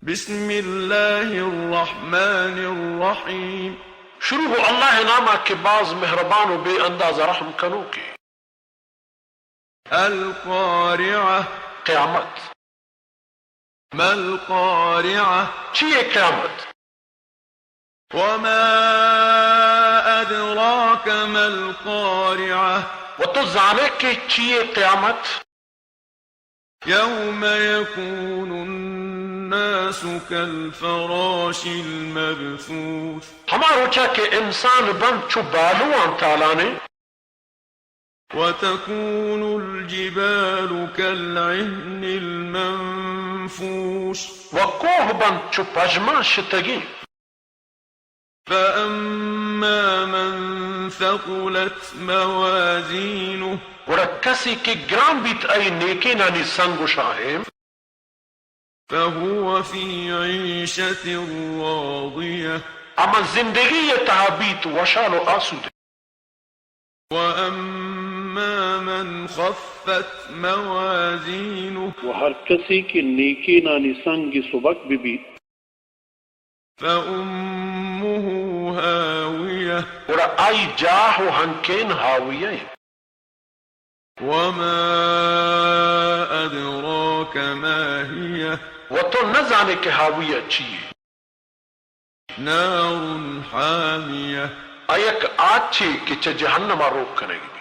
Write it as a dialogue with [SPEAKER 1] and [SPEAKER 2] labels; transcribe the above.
[SPEAKER 1] بسم الله الرحمن الرحیم
[SPEAKER 2] شروع ہو اللہ نامہ کے باز مہربان و بے انداز رحم کنو کے.
[SPEAKER 1] القارعة
[SPEAKER 2] قیامت.
[SPEAKER 1] ما القارعة
[SPEAKER 2] چیئے قیامت؟
[SPEAKER 1] وما أدراك ما القارعة
[SPEAKER 2] وہ تو زانے کے چیئے قیامت؟
[SPEAKER 1] يوم يكون الناس كالفراش المبثوث
[SPEAKER 2] ہمارو چا کہ انسان بن چو بالوان تالانے.
[SPEAKER 1] وتكون الجبال كالعهن المنفوش
[SPEAKER 2] وکوہ بن چو پجما شتگی.
[SPEAKER 1] فأما من ثقلت موازينه
[SPEAKER 2] اور کسی کی گرام بیت ای نیکی نانی سنگ و شاہم
[SPEAKER 1] فهو في عيشة راضية
[SPEAKER 2] اما زندگی یہ تحابیت وشال و آسود.
[SPEAKER 1] وأما من خفت موازينه
[SPEAKER 3] وہ ہر کسی کی نیکی نانی سنگ سبق بھی
[SPEAKER 1] فأمه هاوية
[SPEAKER 2] اور آئی جاہ و ہنکین ہاویہ.
[SPEAKER 1] وما أدراك ما هي
[SPEAKER 2] وہ تو نہ جانے کہ ہاویہ چیئے.
[SPEAKER 1] نار حامية
[SPEAKER 2] ایک آج چھے کہ چھ جہنم روک کرے گی.